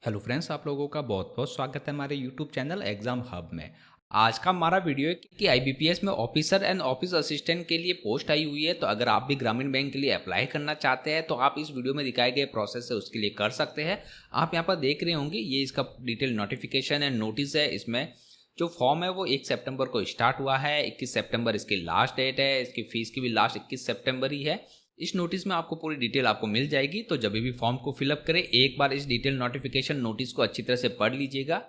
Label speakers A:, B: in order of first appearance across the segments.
A: Hello friends, आप लोगों का बहुत बहुत स्वागत है हमारे यूट्यूब चैनल एग्जाम हब में। आज का हमारा वीडियो है कि आईबीपीएस में ऑफिसर एंड ऑफिस असिस्टेंट के लिए पोस्ट आई हुई है। तो अगर आप भी ग्रामीण बैंक के लिए अप्लाई करना चाहते हैं तो आप इस वीडियो में दिखाए गए प्रोसेस से उसके लिए कर सकते हैं। आप यहाँ पर देख रहे होंगे, ये इसका डिटेल नोटिफिकेशन एंड नोटिस है। इसमें जो फॉर्म है वो 1 सितंबर को स्टार्ट हुआ है, 21 सितंबर इसकी लास्ट डेट है। इसकी फीस की भी लास्ट 21 सितंबर ही है। इस नोटिस में आपको पूरी डिटेल आपको मिल जाएगी। तो जब भी फॉर्म को फिलअप करें, एक बार इस डिटेल नोटिफिकेशन नोटिस को अच्छी तरह से पढ़ लीजिएगा।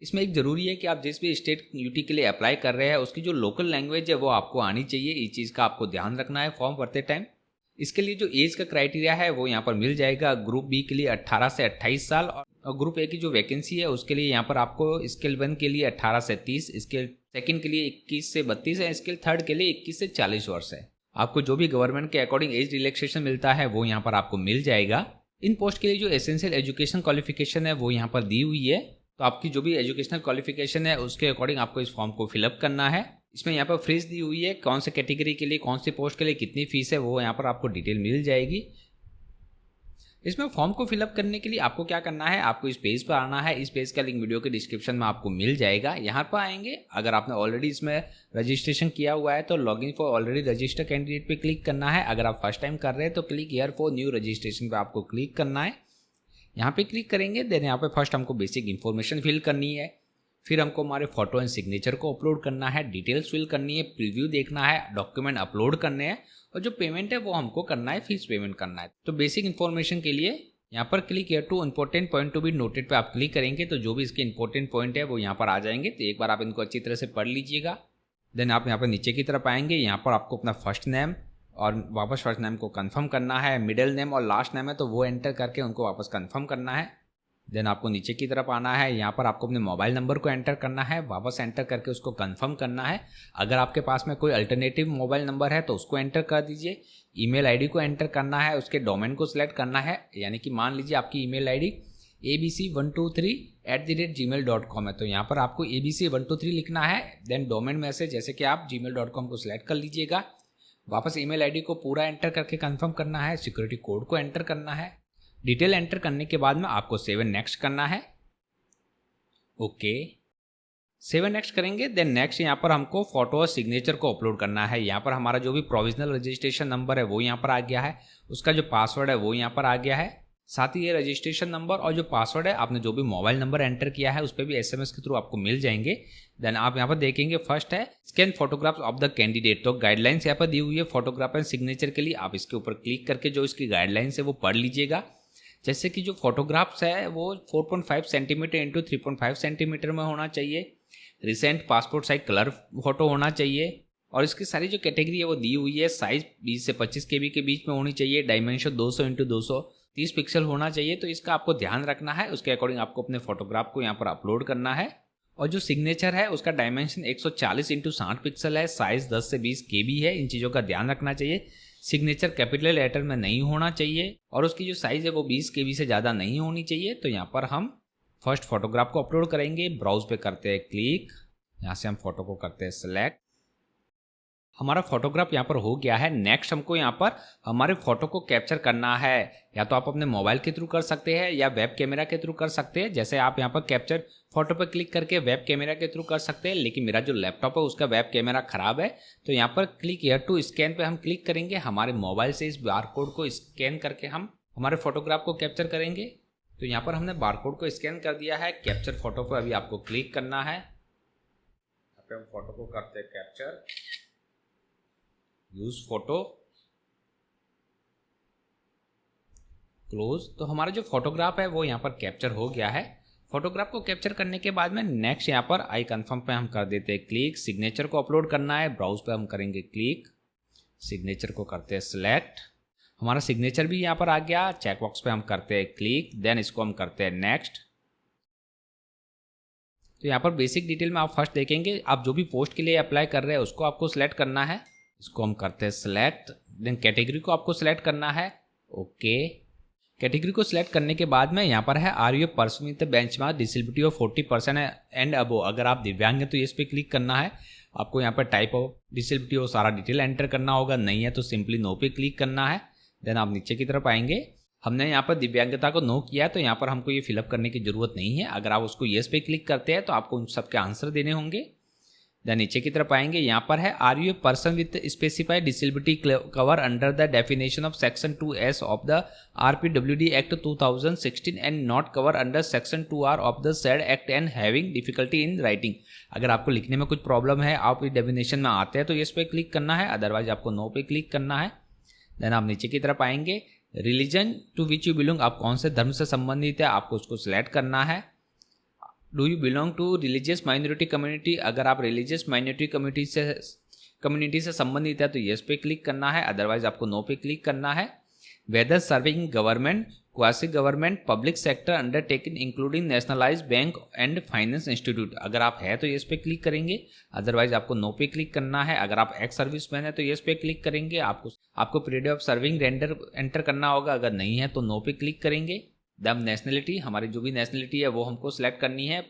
A: इसमें एक ज़रूरी है कि आप जिस भी स्टेट यूटी के लिए अप्लाई कर रहे हैं उसकी जो लोकल लैंग्वेज है वो आपको आनी चाहिए। इस चीज़ का आपको ध्यान रखना है फॉर्म भरते टाइम। इसके लिए जो एज का क्राइटेरिया है वो यहाँ पर मिल जाएगा। ग्रुप बी के लिए 18 से 28 साल और ग्रुप ए की जो वैकेंसी है उसके लिए यहाँ पर आपको स्केल 1 के लिए 18 से 30, स्केल सेकंड के लिए 21 से 32 है, स्केल थर्ड के लिए 21 से 40 वर्ष है। आपको जो भी गवर्नमेंट के अकॉर्डिंग एज रिलैक्सेशन मिलता है वो यहाँ पर आपको मिल जाएगा। इन पोस्ट के लिए जो एसेंशियल एजुकेशन क्वालिफिकेशन है वो यहाँ पर दी हुई है। तो आपकी जो भी एजुकेशनल क्वालिफिकेशन है उसके अकॉर्डिंग आपको इस फॉर्म को फिलअप करना है। इसमें यहाँ पर फीस दी हुई है, कौन से कैटेगरी के लिए कौन सी पोस्ट के लिए कितनी फीस है वो यहाँ पर आपको डिटेल मिल जाएगी। इसमें फॉर्म को फिलअप करने के लिए आपको क्या करना है, आपको इस पेज पर आना है। इस पेज का लिंक वीडियो के डिस्क्रिप्शन में आपको मिल जाएगा। यहाँ पर आएंगे, अगर आपने ऑलरेडी इसमें रजिस्ट्रेशन किया हुआ है तो login for already registered candidate पे क्लिक करना है। अगर आप फर्स्ट टाइम कर रहे हैं तो click here for new registration पे आपको क्लिक करना है। यहाँ पे क्लिक करेंगे, देन यहाँ पे फर्स्ट हमको बेसिक इन्फॉर्मेशन फिल करनी है। फिर हमको हमारे फोटो एंड सिग्नेचर को अपलोड करना है, डिटेल्स फिल करनी है, प्रीव्यू देखना है, डॉक्यूमेंट अपलोड करने हैं और जो पेमेंट है वो हमको करना है, फीस पेमेंट करना है। तो बेसिक इन्फॉर्मेशन के लिए यहाँ पर click here two important point to be noted पे आप क्लिक करेंगे तो जो भी इसके इंपॉर्टेंट पॉइंट है वो यहाँ पर आ जाएंगे। तो एक बार आप इनको अच्छी तरह से पढ़ लीजिएगा। देन आप यहाँ पर नीचे की तरफ आएंगे। यहाँ पर आपको अपना फर्स्ट नेम और वापस फर्स्ट नेम को कंफर्म करना है। मिडिल नेम और लास्ट नेम है तो वो एंटर करके उनको वापस कंफर्म करना है। देन आपको नीचे की तरफ आना है। यहाँ पर आपको अपने मोबाइल नंबर को एंटर करना है, वापस एंटर करके उसको कंफर्म करना है। अगर आपके पास में कोई अल्टरनेटिव मोबाइल नंबर है तो उसको एंटर कर दीजिए। ईमेल आईडी को एंटर करना है, उसके डोमेन को सिलेक्ट करना है। यानी कि मान लीजिए आपकी ईमेल आईडी abc123@gmail.com है तो यहाँ पर आपको abc123 लिखना है। देन डोमेन में से जैसे कि आप gmail.com को सिलेक्ट कर लीजिएगा। वापस ईमेल आईडी को पूरा एंटर करके कंफर्म करना है। सिक्योरिटी कोड को एंटर करना है। डिटेल एंटर करने के बाद में आपको 7 नेक्स्ट करना है। ओके, 7 नेक्स्ट करेंगे। देन नेक्स्ट यहाँ पर हमको फोटो और सिग्नेचर को अपलोड करना है। यहाँ पर हमारा जो भी प्रोविजनल रजिस्ट्रेशन नंबर है वो यहाँ पर आ गया है, उसका जो पासवर्ड है वो यहाँ पर आ गया है। साथ ही ये रजिस्ट्रेशन नंबर और जो पासवर्ड है, आपने जो भी मोबाइल नंबर एंटर किया है उस पर भी SMS के थ्रू आपको मिल जाएंगे। देन आप यहाँ पर देखेंगे, फर्स्ट है scan photographs of the candidate. तो गाइडलाइंस यहाँ पर दी हुई है फोटोग्राफ एंड सिग्नेचर के लिए। आप इसके ऊपर क्लिक करके जो इसकी गाइडलाइंस है वो पढ़ लीजिएगा। जैसे कि जो फोटोग्राफ्स है वो 4.5 सेंटीमीटर इंटू 3.5 सेंटीमीटर में होना चाहिए। Recent passport size colour photo होना चाहिए और इसकी सारी जो कैटेगरी है वो दी हुई है। साइज 20 से 25 KB के बीच में होनी चाहिए। डायमेंशन 200 इंटू 230 पिक्सल होना चाहिए। तो इसका आपको ध्यान रखना है। उसके अकॉर्डिंग आपको अपने फोटोग्राफ को यहाँ पर अपलोड करना है। और जो सिग्नेचर है उसका डायमेंशन 140 इंटू 60 पिक्सल है। साइज 10 से 20 KB है। इन चीज़ों का ध्यान रखना चाहिए। सिग्नेचर कैपिटल लेटर में नहीं होना चाहिए और उसकी जो साइज़ है वो 20 KB से ज़्यादा नहीं होनी चाहिए। तो यहाँ पर हम फर्स्ट फोटोग्राफ को अपलोड करेंगे। ब्राउज पे करते हैं क्लिक, यहाँ से हम फोटो को करते हैं सेलेक्ट। हमारा फोटोग्राफ यहाँ पर हो गया है। नेक्स्ट हमको यहाँ पर हमारे फोटो को कैप्चर करना है। या तो आप अपने मोबाइल के थ्रू कर सकते हैं या वेब कैमरा के थ्रू कर सकते हैं। जैसे आप यहाँ पर कैप्चर फोटो पर क्लिक करके वेब कैमरा के थ्रू कर सकते हैं, लेकिन मेरा जो लैपटॉप है उसका वेब कैमरा खराब है तो यहाँ पर क्लिक हियर टू स्कैन पे हम क्लिक करेंगे। हमारे मोबाइल से इस बारकोड को स्कैन करके हम हमारे फोटोग्राफ को कैप्चर करेंगे। तो यहाँ पर हमने बारकोड को स्कैन कर दिया है। कैप्चर फोटो पर अभी आपको क्लिक करना है। यहाँ पे हम फोटो को करते हैं कैप्चर, यूज फोटो, क्लोज। तो हमारा जो फोटोग्राफ है वो यहाँ पर कैप्चर हो गया है। फोटोग्राफ को कैप्चर करने के बाद में नेक्स्ट यहाँ पर आई कंफर्म पे हम कर देते हैं क्लिक। सिग्नेचर को अपलोड करना है। ब्राउज पे हम करेंगे क्लिक, सिग्नेचर को करते हैं सिलेक्ट। हमारा सिग्नेचर भी यहाँ पर आ गया। चेक बॉक्स पे हम करते हैं क्लिक, देन इसको हम करते हैं नेक्स्ट। तो यहाँ पर बेसिक डिटेल में आप फर्स्ट देखेंगे, आप जो भी पोस्ट के लिए अप्लाई कर रहे हैं उसको आपको सिलेक्ट करना है। इसको हम करते हैं सिलेक्ट। देन कैटेगरी को आपको सिलेक्ट करना है। ओके, कैटेगरी को सिलेक्ट करने के बाद में यहाँ पर है are you person with benchmark disability of 40% and above. अगर आप दिव्यांग हैं तो इस पर क्लिक करना है। आपको यहाँ पर टाइप ऑफ डिसेबिलिटी हो सारा डिटेल एंटर करना होगा, नहीं है तो सिंपली नो पे क्लिक करना है। देन आप नीचे की तरफ आएंगे। हमने यहाँ पर दिव्यांगता को नो किया है तो यहाँ पर हमको ये फिलअप करने की ज़रूरत नहीं है। अगर आप उसको येस पे क्लिक करते हैं तो आपको उन सबके आंसर देने होंगे। देन नीचे की तरफ आएंगे, यहाँ पर है are you a person with specified disability cover under the definition of section 2S of the RPWD act 2016 and not cover under section 2R of the said act and having difficulty in writing. अगर आपको लिखने में कुछ problem है, आप इस definition में आते हैं तो इस पर क्लिक करना है, अदरवाइज आपको नो पे क्लिक करना है। देन आप नीचे की तरफ आएंगे, religion to which you belong, आप कौन से धर्म से संबंधित है आपको उसको सिलेक्ट करना है। Do you belong to religious minority community, अगर आप रिलीजियस माइनॉरिटी कम्युनिटी से संबंधित है तो येस पे क्लिक करना है, अदरवाइज आपको नो पे क्लिक करना है। Whether serving government, quasi government, public sector undertaking including nationalised bank and finance institute, अगर आप है तो येस पे क्लिक करेंगे, अदरवाइज आपको नो पे क्लिक करना है। अगर आप एक्स सर्विसमैन है तो येस पे क्लिक करेंगे, आपको period of serving render enter करना होगा, अगर नहीं है तो नो पे क्लिक करेंगे। दम नेशनलिटी, हमारी जो भी नेशनलिटी है वो हमको सिलेक्ट करनी है।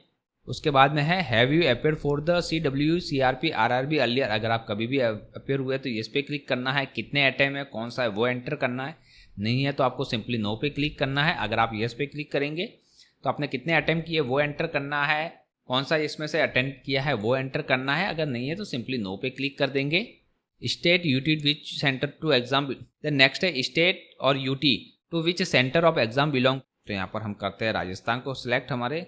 A: उसके बाद में है have you appear for the CW CRP RRB earlier, अगर आप कभी भी अपेयर हुए तो इस पे क्लिक करना है। कितने अटेम्प्ट है, कौन सा है वो एंटर करना है, नहीं है तो आपको सिंपली नो पे क्लिक करना है। अगर आप येस पे क्लिक करेंगे तो आपने कितने अटेम्प्ट किए वो एंटर करना है, कौन सा इसमें से अटेम्प्ट किया है वो एंटर करना है, अगर नहीं है तो सिंपली नो पे क्लिक कर देंगे। State UT which centre to exam, then next है स्टेट और UT to which centre of exam belong, तो यहाँ पर हम करते हैं राजस्थान को सिलेक्ट हमारे।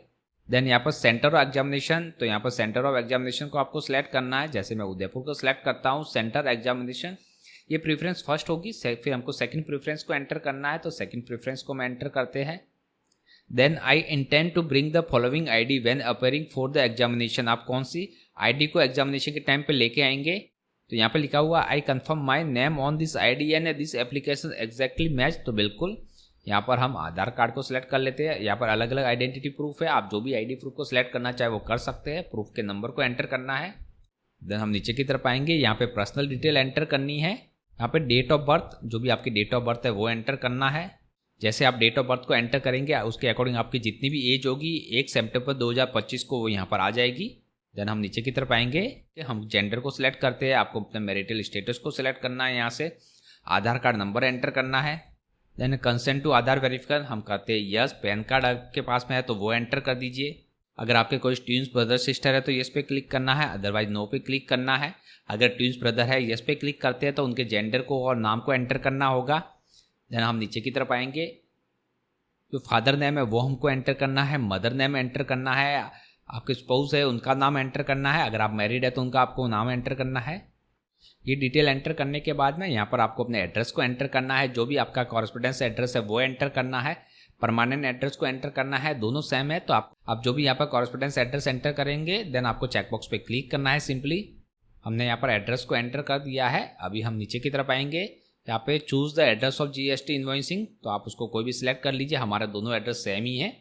A: देन यहाँ पर सेंटर ऑफ एग्जामिनेशन, तो यहाँ पर सेंटर ऑफ एग्जामिनेशन को आपको सिलेक्ट करना है। जैसे मैं उदयपुर को सिलेक्ट करता हूँ, सेंटर एग्जामिनेशन, ये प्रीफरेंस फर्स्ट होगी, फिर हमको सेकंड प्रीफरेंस को एंटर करना है, तो सेकंड प्रीफरेंस को हम एंटर करते हैं। Then I intend to bring the following ID when appearing for the examination, आप कौन सी ID को एग्जामिनेशन के टाइम पे लेके आएंगे, तो यहाँ पे लिखा हुआ I confirm my name on this ID and this application exactly match, तो बिल्कुल यहाँ पर हम आधार कार्ड को सिलेक्ट कर लेते हैं। यहाँ पर अलग अलग आइडेंटिटी प्रूफ है, आप जो भी ID प्रूफ को सिलेक्ट करना चाहे वो कर सकते हैं। प्रूफ के नंबर को एंटर करना है। देन हम नीचे की तरफ आएंगे, यहाँ पे पर्सनल डिटेल एंटर करनी है। यहाँ पे डेट ऑफ बर्थ, जो भी आपकी डेट ऑफ बर्थ है वो एंटर करना है। जैसे आप डेट ऑफ बर्थ को एंटर करेंगे उसके अकॉर्डिंग आपकी जितनी भी एज होगी 1 सितंबर 2025 को वो यहाँ पर आ जाएगी। देन हम नीचे की तरफ आएंगे कि हम जेंडर को सिलेक्ट करते हैं, आपको अपने मैरिटल स्टेटस को सिलेक्ट करना है, यहाँ से आधार कार्ड नंबर एंटर करना है। Then consent to Aadhaar verification हम करते हैं यस, पैन कार्ड आपके पास में है तो वो एंटर कर दीजिए। अगर आपके कोई ट्विंस ब्रदर सिस्टर है तो यस पे क्लिक करना है, अदरवाइज नो पे क्लिक करना है। अगर ट्विंस ब्रदर है यस पे क्लिक करते हैं तो उनके जेंडर को और नाम को एंटर करना होगा। देन हम नीचे की तरफ आएंगे, जो फादर नेम है वो हमको एंटर करना है, मदर नेम एंटर करना है, आपके स्पाउस है उनका नाम एंटर करना है, अगर आप मैरिड है तो उनका आपको नाम एंटर करना है। ये डिटेल एंटर करने के बाद में यहाँ पर आपको अपने एड्रेस को एंटर करना है, जो भी आपका कॉरेस्पोंडेंस एड्रेस है वो एंटर करना है, परमानेंट एड्रेस को एंटर करना है, दोनों सेम है तो आप जो भी यहाँ पर कॉरेस्पोंडेंस एड्रेस एंटर करेंगे देन आपको चेकबॉक्स पे क्लिक करना है। सिंपली हमने यहाँ पर एड्रेस को एंटर कर दिया है। अभी हम नीचे की तरफ आएंगे, यहाँ पे choose the address of GST invoicing, तो आप उसको कोई भी सिलेक्ट कर लीजिए, हमारा दोनों एड्रेस सेम ही है।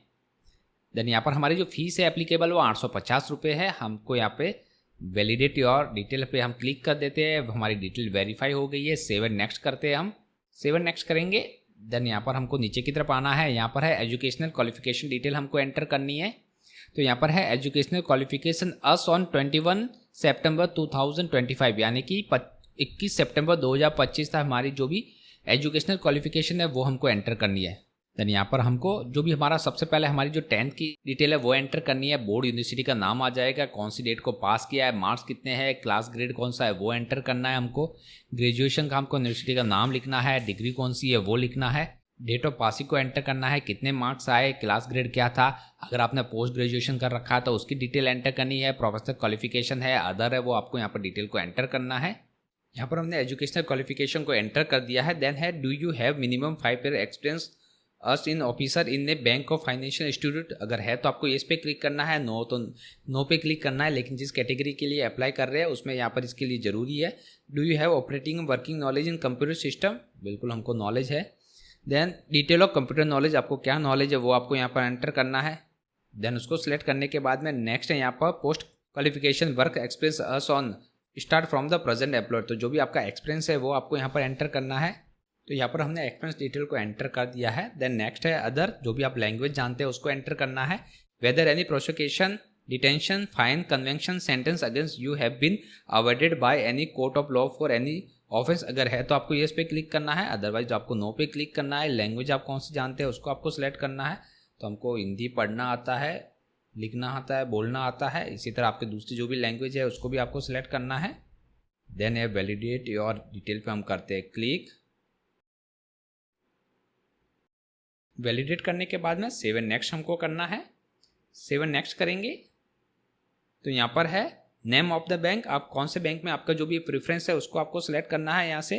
A: देन यहाँ पर हमारी जो फीस है एप्लीकेबल वो 850 रुपये है। हमको यहाँ पे वैलिडेट योर डिटेल पे हम क्लिक कर देते हैं, हमारी डिटेल वेरीफाई हो गई है। सेव एंड नेक्स्ट करते हैं, हम सेव एंड नेक्स्ट करेंगे। देन यहाँ पर हमको नीचे की तरफ आना है, यहाँ पर है एजुकेशनल क्वालिफिकेशन डिटेल हमको एंटर करनी है। तो यहाँ पर है एजुकेशनल क्वालिफिकेशन अस ऑन 21 सितंबर 2025, यानी कि 21 सितंबर 2025 था हमारी जो भी एजुकेशनल क्वालिफिकेशन है वो हमको एंटर करनी है। देन यहाँ पर हमको जो भी हमारा सबसे पहले हमारी जो 10th की डिटेल है वो एंटर करनी है। बोर्ड यूनिवर्सिटी का नाम आ जाएगा, कौन सी डेट को पास किया है, मार्क्स कितने हैं, क्लास ग्रेड कौन सा है वो एंटर करना है हमको। ग्रेजुएशन का हमको यूनिवर्सिटी का नाम लिखना है, डिग्री कौन सी है वो लिखना है, डेट ऑफ पासिंग को एंटर करना है, कितने मार्क्स आए, क्लास ग्रेड क्या था, अगर आपने पोस्ट ग्रेजुएशन कर रखा है तो उसकी डिटेल एंटर करनी है, प्रोफेशनल क्वालिफिकेशन है, अदर है वो आपको यहाँ पर डिटेल को एंटर करना है। यहाँ पर हमने एजुकेशनल क्वालिफिकेशन को एंटर कर दिया है। देन है do you have minimum 5 year experience us in officer in A bank of financial institute, अगर है तो आपको इस पे क्लिक करना है, नो तो नो पे क्लिक करना है। लेकिन जिस कैटेगरी के लिए अप्लाई कर रहे हैं उसमें यहाँ पर इसके लिए ज़रूरी है do you have operating working knowledge in computer system, बिल्कुल हमको नॉलेज है। Then detail of computer knowledge, आपको क्या नॉलेज है वो आपको यहाँ पर एंटर करना है। देन उसको सिलेक्ट करने के बाद में नेक्स्ट है यहाँ पर post qualification work experience us on start from the present employer, तो जो भी आपका एक्सपीरियंस है वो आपको यहाँ पर एंटर करना है। तो यहाँ पर हमने एक्सपीरियंस डिटेल को एंटर कर दिया है। देन नेक्स्ट है अदर, जो भी आप लैंग्वेज जानते हैं उसको एंटर करना है। Whether any prosecution detention fine conviction sentence against you have been awarded by any court of law for any offence अगर है तो आपको येस पे क्लिक करना है, अदरवाइज आपको नो पे क्लिक करना है। लैंग्वेज आप कौन सी जानते हैं उसको आपको सिलेक्ट करना है। तो हमको हिंदी पढ़ना आता है, लिखना आता है, बोलना आता है। इसी तरह आपके दूसरी जो भी लैंग्वेज है उसको भी आपको सिलेक्ट करना है। देन ये वैलिडेट योर डिटेल पे हम करते हैं क्लिक। वैलिडेट करने के बाद में सेव एंड नेक्स्ट हमको करना है। सेव एंड नेक्स्ट करेंगे तो यहाँ पर है नेम ऑफ द बैंक। आप कौन से बैंक में आपका जो भी प्रेफरेंस है उसको आपको सिलेक्ट करना है। यहाँ से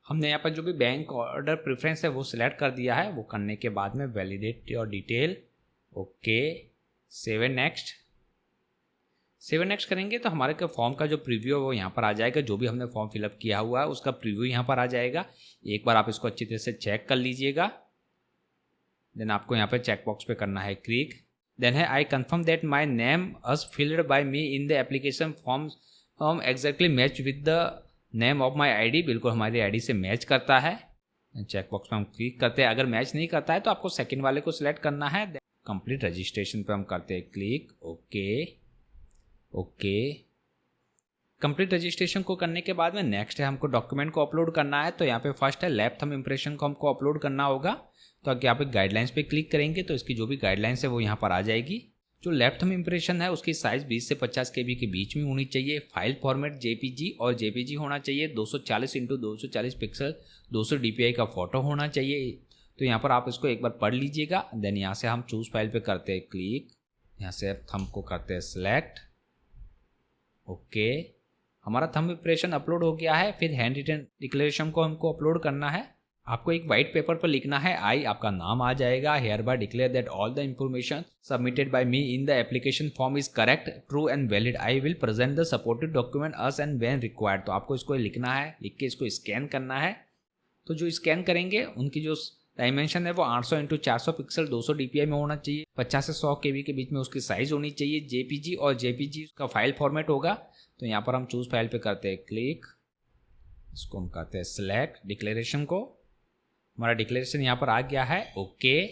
A: हमने यहाँ पर जो भी बैंक ऑर्डर प्रेफरेंस है वो सिलेक्ट कर दिया है। वो करने के बाद में validate your detail, okay, save and next. Save and next करेंगे तो हमारे का फॉर्म का जो प्रीव्यू है वो यहाँ पर आ जाएगा। जो भी हमने फॉर्म फिलअप किया हुआ है उसका प्रीव्यू यहाँ पर आ जाएगा। एक बार आप इसको अच्छी तरह से चेक कर लीजिएगा। देन आपको यहाँ पर चेक बॉक्स पे करना है क्लिक। देन है I confirm that my name us filled by me in the application form exactly match with the name of my ID. बिल्कुल हमारी आईडी से मैच करता है। चेक बॉक्स पे हम क्लिक करते हैं। अगर मैच नहीं करता है तो आपको सेकंड वाले को सिलेक्ट करना है। कंप्लीट रजिस्ट्रेशन पे हम करते हैं click, okay okay. Complete registration को करने के बाद में नेक्स्ट है हमको डॉक्यूमेंट को अपलोड करना है। तो यहाँ पे फर्स्ट है लेफ्ट थंब इम्प्रेशन को हमको अपलोड करना होगा। तो अगर यहाँ पे गाइडलाइंस पे क्लिक करेंगे तो इसकी जो भी गाइडलाइंस है वो यहाँ पर आ जाएगी। जो लेफ्ट थंब इम्प्रेशन है उसकी साइज 20 से 50 KB के बीच में होनी चाहिए। फाइल फॉर्मेट JPG और JPG होना चाहिए। 240 × 240 पिक्सल 200 DPI का फोटो होना चाहिए। तो यहाँ पर आप इसको एक बार पढ़ लीजिएगा। देन यहाँ से हम चूज फाइल पे करते हैं क्लिक। यहाँ से थंब को करते हैं सिलेक्ट, ओके। हमारा थंब इम्प्रेशन अपलोड हो गया है। फिर हैंड रिटन डिक्लेरेशन को हमको अपलोड करना है। आपको एक वाइट पेपर पर लिखना है आई, आपका नाम आ जाएगा। Hereby declare that all the information submitted by me in the application form is correct, true and valid. I will present the supported document as and when required. तो आपको इसको लिखना है, लिख के इसको स्कैन करना है। तो जो स्कैन करेंगे उनकी जो डायमेंशन है वो 800 × 400 पिक्सल 200 DPI में होना चाहिए। 50 से 100 KB के बीच में उसकी साइज होनी चाहिए। JPG और JPG का फाइल फॉर्मेट होगा। तो यहाँ पर हम चूज फाइल पे करते हैं क्लिक। इसको हम करते हैं सिलेक्ट डिक्लेरेशन को। हमारा डिक्लेरेशन यहाँ पर आ गया है, ओके।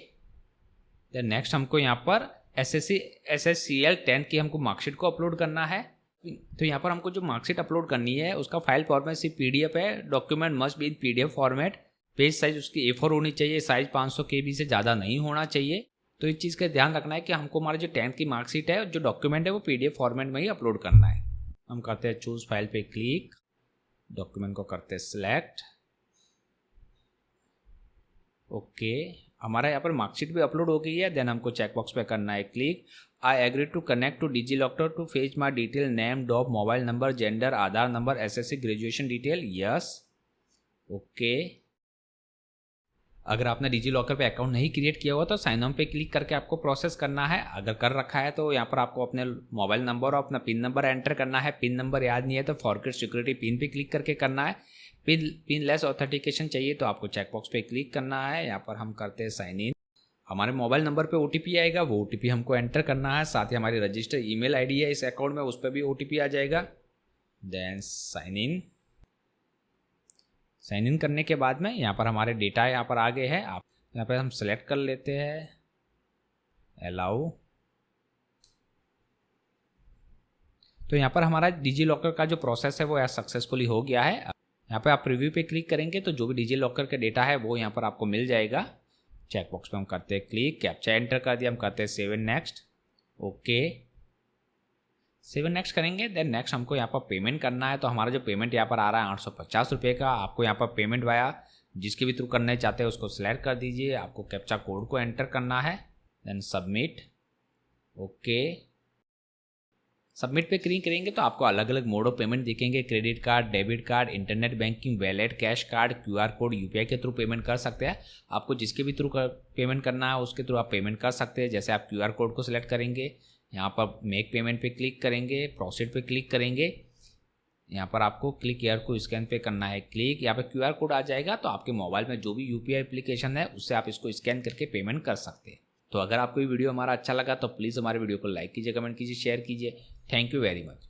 A: देन नेक्स्ट हमको यहाँ पर SSCL 10 की हमको मार्कशीट को अपलोड करना है। तो यहाँ पर हमको जो मार्कशीट अपलोड करनी है उसका फाइल फॉर्मेट सिर्फ PDF है। Document must be in PDF format. Page size उसकी A4 होनी चाहिए। साइज 500 KB से ज़्यादा नहीं होना चाहिए। तो इस चीज़ का ध्यान रखना है कि हमको हमारा जो 10th की मार्कशीट है, जो डॉक्यूमेंट है वो PDF फॉर्मेट में ही अपलोड करना है। हम करते हैं चूज फाइल पे क्लिक, डॉक्यूमेंट को करते हैं सिलेक्ट, ओके। हमारा यहाँ पर मार्कशीट भी अपलोड हो गई है। देन हमको चेक बॉक्स पे करना है click. I agree to connect to DigiLocker to fetch my detail name, DOB, mobile number, gender, Aadhaar number, SSC graduation detail, yes, okay. अगर आपने डिजीलॉकर पे अकाउंट नहीं क्रिएट किया हुआ तो साइन ऑन पे क्लिक करके आपको प्रोसेस करना है। अगर कर रखा है तो यहाँ पर आपको अपने मोबाइल नंबर और अपना पिन नंबर एंटर करना है। पिन नंबर याद नहीं है तो फॉरगेट सिक्योरिटी पिन पे क्लिक करके करना है। पिन लेस ऑथेंटिकेशन चाहिए तो आपको चेक बॉक्स पे क्लिक करना है। यहाँ पर हम करते हैं साइन इन। हमारे मोबाइल नंबर पे OTP आएगा, वो OTP हमको एंटर करना है। साथ ही हमारी रजिस्टर ईमेल ID है इस अकाउंट में, उस पर भी OTP आ जाएगा। Then sign in. Sign in करने के बाद में यहाँ पर हमारे डेटा यहाँ पर आ गए हैं। आप यहाँ पर हम सेलेक्ट कर लेते हैं अलाउ। तो यहाँ पर हमारा डिजीलॉकर का जो प्रोसेस है वो सक्सेसफुली हो गया है। यहाँ पे आप प्रीव्यू पे क्लिक करेंगे तो जो भी डिजीलॉकर का डेटा है वो यहाँ पर आपको मिल जाएगा। चेक बॉक्स पे हम करते हैं क्लिक, कैप्चा एंटर कर दिया, हम करते हैं save and next, okay. Save and next करेंगे। देन नेक्स्ट हमको यहाँ पर पेमेंट करना है। तो हमारा जो पेमेंट यहाँ पर आ रहा है 850 रुपये का। आपको यहाँ पर पेमेंट वाया जिसके भी थ्रू करने चाहते हैं उसको सिलेक्ट कर दीजिए। आपको कैप्चा कोड को एंटर करना है। Then submit, okay. सबमिट पे क्लिक करेंगे तो आपको अलग अलग मोड ऑफ पेमेंट दिखेंगे। Credit card, debit card, internet banking, wallet, cash card, QR code, UPI के थ्रू पेमेंट कर सकते हैं। आपको जिसके भी थ्रू पेमेंट करना है उसके थ्रू आप पेमेंट कर सकते हैं। जैसे आप QR कोड को सिलेक्ट करेंगे, यहाँ पर मेक पेमेंट पे क्लिक करेंगे, प्रोसीड पे क्लिक करेंगे। यहाँ पर आपको क्लिक हियर को स्कैन पे करना है क्लिक। यहाँ पर QR कोड आ जाएगा तो आपके मोबाइल में जो भी UPI एप्लीकेशन है उससे आप इसको स्कैन करके पेमेंट कर सकते हैं। तो अगर आपको ये वीडियो हमारा अच्छा लगा तो प्लीज़ हमारे वीडियो को लाइक कीजिए, कमेंट कीजिए, शेयर कीजिए। Thank you very much.